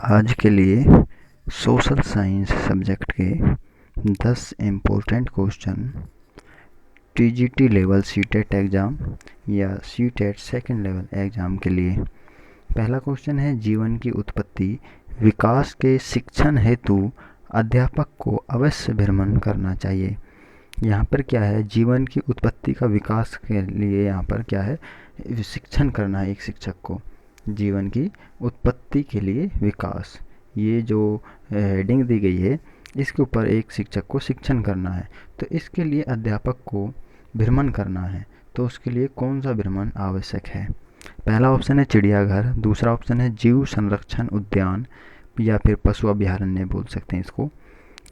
आज के लिए सोशल साइंस सब्जेक्ट के 10 important question TGT level CTET exam या सीटेट सेकंड लेवल एग्ज़ाम के लिए। पहला क्वेश्चन है, जीवन की उत्पत्ति विकास के शिक्षण हेतु अध्यापक को अवश्य भ्रमण करना चाहिए। यहाँ पर क्या है, जीवन की उत्पत्ति का विकास के लिए यहाँ पर क्या है, शिक्षण करना है एक शिक्षक को। जीवन की उत्पत्ति के लिए विकास, ये जो हेडिंग दी गई है इसके ऊपर एक शिक्षक को शिक्षण करना है, तो इसके लिए अध्यापक को भ्रमण करना है। तो उसके लिए कौन सा भ्रमण आवश्यक है? पहला ऑप्शन है चिड़ियाघर, दूसरा ऑप्शन है जीव संरक्षण उद्यान या फिर पशु अभयारण्य बोल सकते हैं इसको,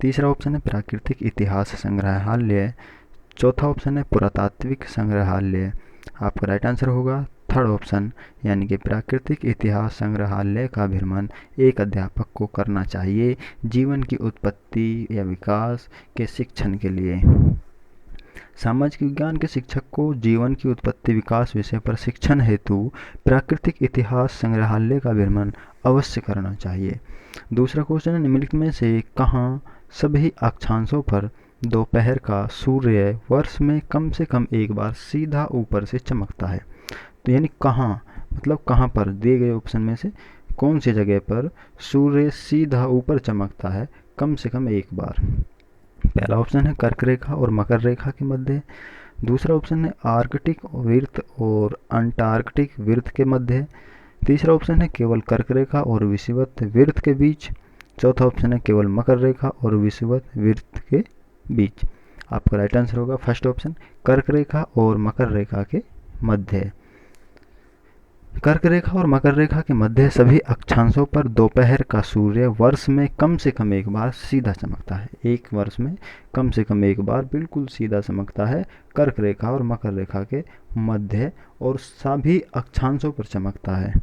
तीसरा ऑप्शन है प्राकृतिक इतिहास संग्रहालय, चौथा ऑप्शन है पुरातात्विक संग्रहालय। आपका राइट आंसर होगा थर्ड ऑप्शन, यानी कि प्राकृतिक इतिहास संग्रहालय का भ्रमण एक अध्यापक को करना चाहिए जीवन की उत्पत्ति या विकास के शिक्षण के लिए। सामाजिक विज्ञान के शिक्षक को जीवन की उत्पत्ति विकास विषय पर शिक्षण हेतु प्राकृतिक इतिहास संग्रहालय का भ्रमण अवश्य करना चाहिए। दूसरा क्वेश्चन है, निम्नलिखित में से कहाँ सभी अक्षांशों पर दोपहर का सूर्य वर्ष में कम से कम एक बार सीधा ऊपर से चमकता है? तो यानी कहाँ, मतलब कहाँ पर दिए गए ऑप्शन में से कौन सी जगह पर सूर्य सीधा ऊपर चमकता है कम से कम एक बार? पहला ऑप्शन है कर्क रेखा और मकर रेखा के मध्य, दूसरा ऑप्शन है आर्कटिक वृत्त और अंटार्कटिक वृत्त के मध्य, तीसरा ऑप्शन है केवल कर्क रेखा और विषुवत वृत्त के बीच, चौथा ऑप्शन है केवल मकर रेखा और विषुवत वृत्त के बीच। आपका राइट आंसर होगा फर्स्ट ऑप्शन, कर्क रेखा और मकर रेखा के मध्य। कर्क रेखा और मकर रेखा के मध्य सभी अक्षांशों पर दोपहर का सूर्य वर्ष में कम से कम एक बार सीधा चमकता है। एक वर्ष में कम से कम एक बार बिल्कुल सीधा चमकता है कर्क रेखा और मकर रेखा के मध्य, और सभी अक्षांशों पर चमकता है।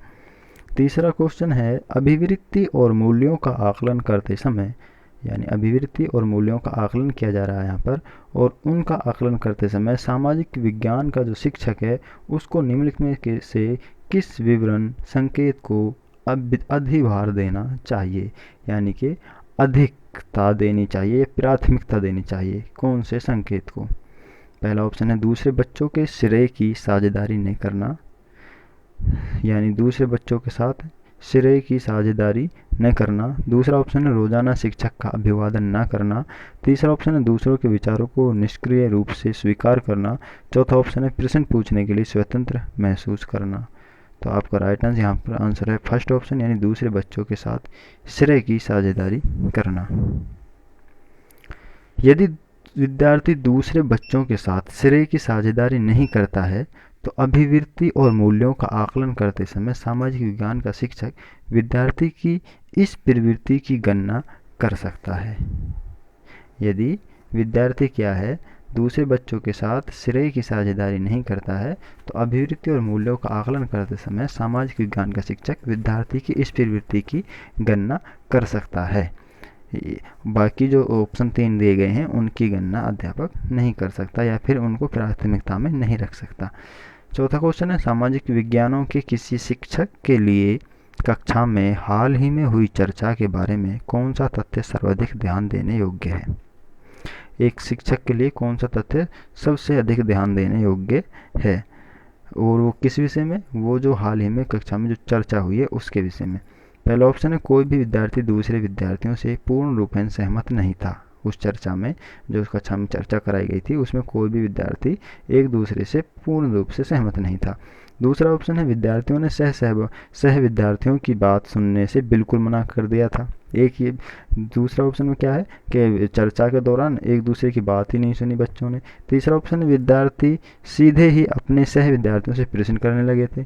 तीसरा क्वेश्चन है, अभिवृत्ति और मूल्यों का आकलन करते समय, यानी अभिवृत्ति और मूल्यों का आकलन किया जा रहा है यहाँ पर, और उनका आकलन करते समय सामाजिक विज्ञान का जो शिक्षक है उसको निम्नलिखित में से किस विवरण संकेत को अधिभार देना चाहिए, यानी कि अधिकता देनी चाहिए, प्राथमिकता देनी चाहिए कौन से संकेत को? पहला ऑप्शन है दूसरे बच्चों के श्रेय की साझेदारी नहीं करना, यानी दूसरे बच्चों के साथ श्रेय की साझेदारी न करना, दूसरा ऑप्शन है रोजाना शिक्षक का अभिवादन न करना, तीसरा ऑप्शन है दूसरों के विचारों को निष्क्रिय रूप से स्वीकार करना, चौथा ऑप्शन है प्रश्न पूछने के लिए स्वतंत्र महसूस करना। तो आपका राइट आंसर यहाँ पर आंसर है फर्स्ट ऑप्शन, यानी दूसरे बच्चों के साथ श्रेय की साझेदारी करना। यदि विद्यार्थी दूसरे बच्चों के साथ श्रेय की साझेदारी नहीं करता है तो अभिवृत्ति और मूल्यों का आकलन करते समय सामाजिक विज्ञान का शिक्षक विद्यार्थी की इस प्रवृत्ति की गणना कर सकता है। यदि विद्यार्थी क्या है, दूसरे बच्चों के साथ श्रेय की साझेदारी नहीं करता है तो अभिवृत्ति और मूल्यों का आकलन करते समय सामाजिक विज्ञान का शिक्षक विद्यार्थी की इस प्रवृत्ति की गणना कर सकता है। बाकी जो ऑप्शन 3 दिए गए हैं उनकी गणना अध्यापक नहीं कर सकता या फिर उनको प्राथमिकता में नहीं रख सकता। चौथा क्वेश्चन है, सामाजिक विज्ञानों के किसी शिक्षक के लिए कक्षा में हाल ही में हुई चर्चा के बारे में कौन सा तथ्य सर्वाधिक ध्यान देने योग्य है? एक शिक्षक के लिए कौन सा तथ्य सबसे अधिक ध्यान देने योग्य है, और वो किस विषय में? वो जो हाल ही में कक्षा में जो चर्चा हुई है उसके विषय में। पहला ऑप्शन है कोई भी विद्यार्थी दूसरे विद्यार्थियों से पूर्ण रूप से सहमत नहीं था। उस चर्चा में, जो उस कक्षा में चर्चा कराई गई थी, उसमें कोई भी विद्यार्थी एक दूसरे से पूर्ण रूप से सहमत नहीं था। दूसरा ऑप्शन है विद्यार्थियों ने सह विद्यार्थियों की बात सुनने से बिल्कुल मना कर दिया था। एक ये दूसरा ऑप्शन में क्या है कि चर्चा के दौरान एक दूसरे की बात ही नहीं सुनी बच्चों ने। तीसरा ऑप्शन है विद्यार्थी सीधे ही अपने सह विद्यार्थियों से प्रश्न करने लगे थे।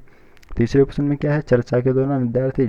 तीसरे ऑप्शन में क्या है, चर्चा के दौरान विद्यार्थी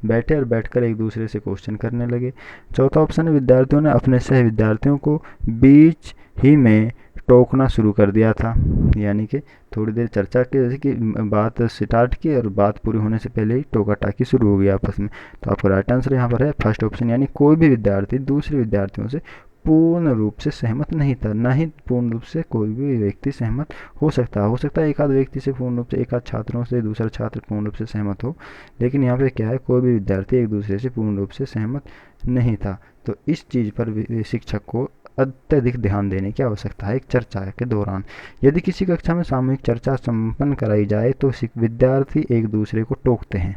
बैठे और बैठकर एक दूसरे से क्वेश्चन करने लगे। चौथा ऑप्शन है विद्यार्थियों ने अपने सह विद्यार्थियों को बीच ही में टोकना शुरू कर दिया था, यानी कि थोड़ी देर चर्चा की, जैसे कि बात स्टार्ट की और बात पूरी होने से पहले ही टोका टाकी शुरू हो गई आपस में। तो आपका राइट आंसर यहाँ पर है फर्स्ट ऑप्शन, यानी कोई भी विद्यार्थी दूसरे विद्यार्थियों से पूर्ण रूप से सहमत नहीं था, ना ही पूर्ण रूप से कोई भी व्यक्ति सहमत हो सकता है एक आध व्यक्ति से पूर्ण रूप से, एक आध छात्रों से दूसरा छात्र पूर्ण रूप से सहमत हो, लेकिन यहाँ पे क्या है, कोई भी विद्यार्थी एक दूसरे से पूर्ण रूप से सहमत नहीं था। तो इस चीज़ पर शिक्षक को अत्यधिक ध्यान देने की आवश्यकता है एक चर्चा के दौरान। यदि किसी कक्षा में सामूहिक चर्चा संपन्न कराई जाए तो विद्यार्थी एक दूसरे को टोकते हैं,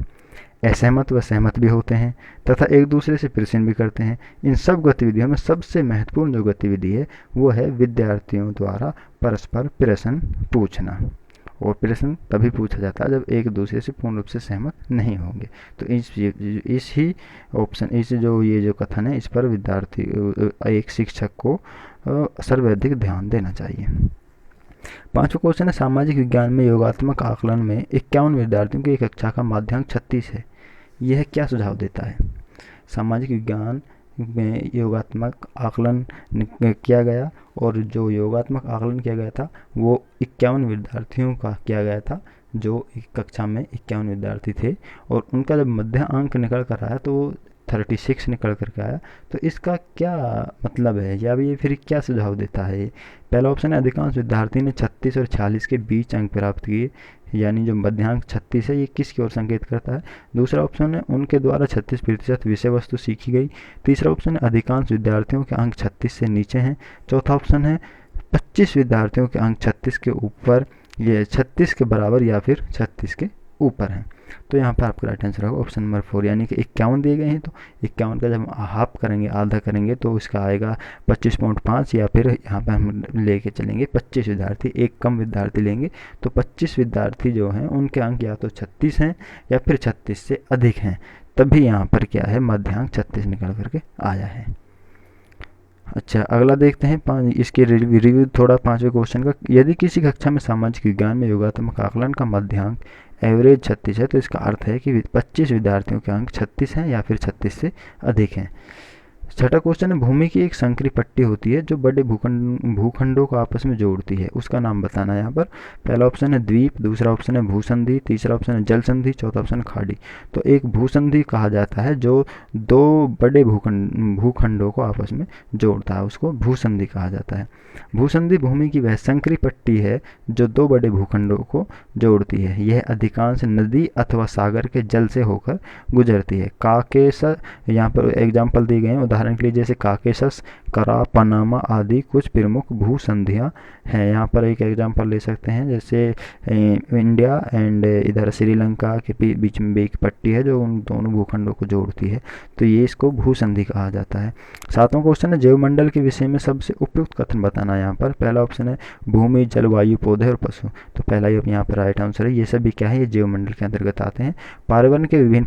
असहमत व सहमत भी होते हैं तथा एक दूसरे से प्रश्न भी करते हैं। इन सब गतिविधियों में सबसे महत्वपूर्ण जो गतिविधि है वो है विद्यार्थियों द्वारा परस्पर प्रश्न पूछना, और प्रश्न तभी पूछा जाता है जब एक दूसरे से पूर्ण रूप से सहमत नहीं होंगे। तो इस ही ऑप्शन, इस जो ये जो कथन है, इस पर विद्यार्थी एक शिक्षक को सर्वाधिक ध्यान देना चाहिए। 5वां क्वेश्चन है, सामाजिक विज्ञान में योगात्मक आकलन में 51 विद्यार्थियों की एक कक्षा का माध्यांक 36 है, यह क्या सुझाव देता है? सामाजिक विज्ञान में योगात्मक आकलन किया गया, और जो योगात्मक आकलन किया गया था वो 51 विद्यार्थियों का किया गया था, जो एक कक्षा में 51 विद्यार्थी थे, और उनका जब मध्य अंक निकल कर आया तो 36 निकल कर के आया। तो इसका क्या मतलब है, या ये फिर क्या सुझाव देता है? पहला ऑप्शन है, अधिकांश विद्यार्थी ने 36 और 46 के बीच अंक प्राप्त किए, यानी जो मध्यांक 36 है ये किसकी ओर संकेत करता है? दूसरा ऑप्शन है, उनके द्वारा 36% विषय वस्तु सीखी गई। तीसरा ऑप्शन है, अधिकांश विद्यार्थियों के अंक 36 से नीचे हैं। चौथा ऑप्शन है, 25 विद्यार्थियों के अंक 36 के ऊपर, ये 36 के बराबर या फिर 36 के ऊपर हैं। तो यहाँ पर आपका राइट आंसर होगा ऑप्शन नंबर 4, यानी कि 51 दिए गए हैं, तो 51 का जब हम हाफ करेंगे, आधा करेंगे, तो इसका आएगा 25.5, या फिर यहाँ पर हम लेके चलेंगे 25 विद्यार्थी, एक कम विद्यार्थी लेंगे, तो 25 विद्यार्थी जो हैं उनके अंक या तो 36 हैं या फिर 36 से अधिक हैं, तभी यहाँ पर क्या है, मध्यांक 36 निकल करके आया है। अच्छा, अगला देखते हैं इसके रिव्यू थोड़ा 5वें क्वेश्चन का। यदि किसी कक्षा में सामाजिक विज्ञान में योगात्मक आकलन का मध्यांक एवरेज 36 है तो इसका अर्थ है कि 25 विद्यार्थियों के अंक 36 हैं या फिर 36 से अधिक हैं। छठा क्वेश्चन है, भूमि की एक संकरी पट्टी होती है जो बड़े भूखंडों को आपस में जोड़ती है, उसका नाम बताना है यहाँ पर। पहला ऑप्शन है द्वीप, दूसरा ऑप्शन है भूसंधि, तीसरा ऑप्शन है जल संधि, चौथा ऑप्शन है खाड़ी। तो एक भूसंधि कहा जाता है जो दो बड़े भूखंडों को आपस में जोड़ता है, उसको भूसंधि कहा जाता है। भूसंधि भूमि की वह संकरी पट्टी है जो दो बड़े भूखंडों को जोड़ती है। यह अधिकांश नदी अथवा सागर के जल से होकर गुजरती है। काकेशस, यहाँ पर एग्जाम्पल दिए गए हैं, उदाहरण के लिए जैसे काकेशस, करा, पनामा आदि कुछ प्रमुख भूसंधियाँ हैं। यहाँ पर एक एग्जाम्पल ले सकते हैं, जैसे इंडिया एंड इधर श्रीलंका के बीच में एक पट्टी है जो उन दोनों भूखंडों को जोड़ती है, तो ये इसको भूसंधि कहा जाता है। 7वां क्वेश्चन है, जैवमंडल के विषय में सबसे उपयुक्त कथन बताना है यहाँ पर। पहला ऑप्शन है भूमि, जलवायु, पौधे और पशु। तो पहला ही यहाँ पर राइट आंसर है, ये सभी क्या है, ये जैवमंडल के अंतर्गत आते हैं। पर्यावरण के विभिन्न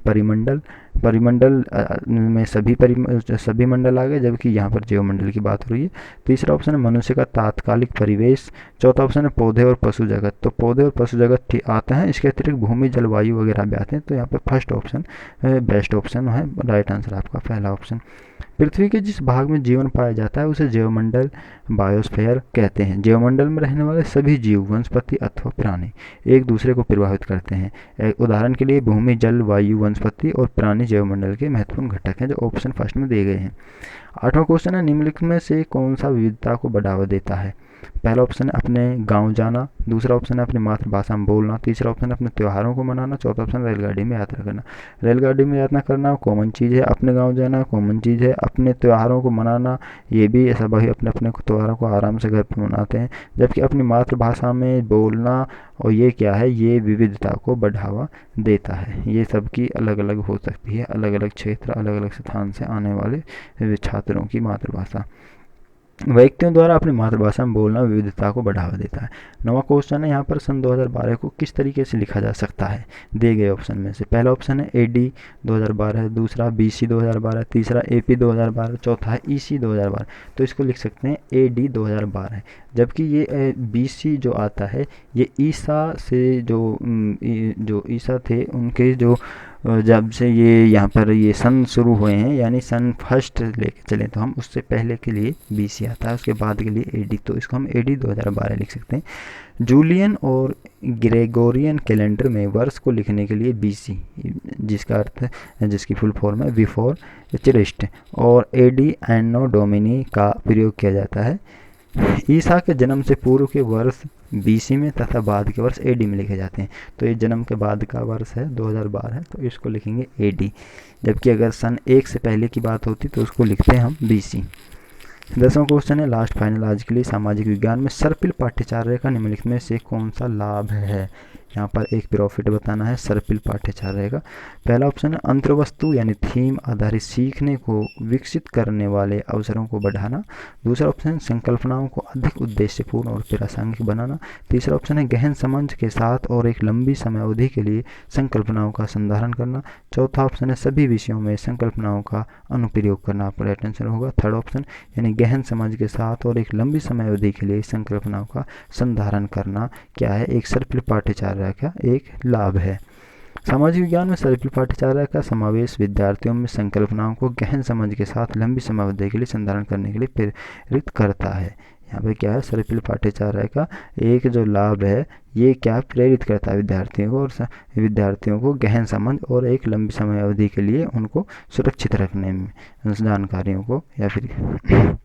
परिमंडल में सभी मंडल आ गए, जबकि यहाँ पर जैवमंडल की बात हो रही है। तीसरा ऑप्शन है मनुष्य का तात्कालिक परिवेश। चौथा ऑप्शन है पौधे और पशु जगत। तो पौधे और पशु जगत आते हैं, इसके अतिरिक्त भूमि, जलवायु वगैरह भी आते हैं। तो यहाँ पर फर्स्ट ऑप्शन बेस्ट ऑप्शन है, राइट आंसर आपका पहला ऑप्शन। पृथ्वी के जिस भाग में जीवन पाया जाता है उसे जैवमंडल, बायोस्फीयर कहते हैं। जैवमंडल में रहने वाले सभी जीव, वनस्पति अथवा प्राणी एक दूसरे को प्रभावित करते हैं। उदाहरण के लिए भूमि, जल, वायु, वनस्पति और प्राणी जैवमंडल के महत्वपूर्ण घटक हैं, जो ऑप्शन फर्स्ट में दिए गए हैं। 8वां क्वेश्चन है, निम्नलिखित में से कौन सा विविधता को बढ़ावा देता है? पहला ऑप्शन है अपने गांव जाना, दूसरा ऑप्शन है अपनी मातृभाषा में बोलना, तीसरा ऑप्शन है अपने त्योहारों को मनाना, चौथा ऑप्शन रेलगाड़ी में यात्रा करना। रेलगाड़ी में यात्रा करना कॉमन चीज़ है, अपने गांव जाना कॉमन चीज़ है, अपने त्योहारों को मनाना ये भी सब भाई अपने अपने त्योहारों को आराम से घर पर मनाते हैं, जबकि अपनी मातृभाषा में बोलना और ये क्या है, ये विविधता को बढ़ावा देता है। ये सबकी अलग अलग हो सकती है, अलग अलग क्षेत्र, अलग अलग स्थान से आने वाले छात्रों की मातृभाषा। व्यक्तियों द्वारा अपनी मातृभाषा में बोलना विविधता को बढ़ावा देता है। 9वां क्वेश्चन है, यहाँ पर सन 2012 को किस तरीके से लिखा जा सकता है? दिए गए ऑप्शन में से। पहला ऑप्शन है एडी 2012, दूसरा बीसी 2012, तीसरा एपी 2012, चौथा है ईसी 2012। तो इसको लिख सकते हैं एडी 2012, जबकि ये बीसी जो आता है ये ईसा से जो ईसा थे उनके जो जब से ये यहाँ पर ये सन शुरू हुए हैं, यानी सन फर्स्ट लेके चले तो हम उससे पहले के लिए BC आता है, उसके बाद के लिए AD, तो इसको हम AD 2012 लिख सकते हैं। जूलियन और ग्रेगोरियन कैलेंडर में वर्ष को लिखने के लिए BC, जिसका अर्थ, जिसकी फुल फॉर्म है बिफोर क्रिस्ट, और AD एनो डोमिनी का प्रयोग किया जाता है। ईसा के जन्म से पूर्व के वर्ष BC में तथा बाद के वर्ष AD में लिखे जाते हैं। तो ये जन्म के बाद का वर्ष है 2012, तो इसको लिखेंगे AD, जबकि अगर सन 1 से पहले की बात होती तो उसको लिखते हैं हम BC। 10वां क्वेश्चन है लास्ट फाइनल आज के लिए, सामाजिक विज्ञान में सर्पिल पाठ्यचर्या का निम्नलिखित में से कौन सा लाभ है। यहाँ पर एक प्रॉफिट बताना है सर्पिल पाठ्यचर्या का। पहला ऑप्शन है अंतर्वस्तु यानी थीम आधारित सीखने को विकसित करने वाले अवसरों को बढ़ाना। दूसरा ऑप्शन है संकल्पनाओं को अधिक उद्देश्यपूर्ण और प्रासंगिक बनाना। तीसरा ऑप्शन है गहन समझ के साथ और एक लंबी समय अवधि के लिए संकल्पनाओं का संधारण करना। चौथा ऑप्शन है सभी विषयों में संकल्पनाओं का अनुप्रयोग करना, आपका अटेंशन होगा। थर्ड ऑप्शन यानी गहन समझ के साथ और एक लंबी समय अवधि के लिए संकल्पनाओं का संधारण करना क्या है, एक सर्पिल पाठ्यचर्या का एक लाभ है। सामाजिक विज्ञान में सर्पिल पाठ्यचर्या का समावेश विद्यार्थियों में संकल्पनाओं को गहन समझ के साथ लंबी समय अवधि के लिए संधारण करने के लिए प्रेरित करता है। यहाँ पे क्या है, सर्पिल पाठ्यचर्या का एक जो लाभ है ये क्या प्रेरित करता है विद्यार्थियों को, और विद्यार्थियों को गहन समझ और एक लंबी समय अवधि के लिए उनको सुरक्षित रखने में जानकारियों को, या फिर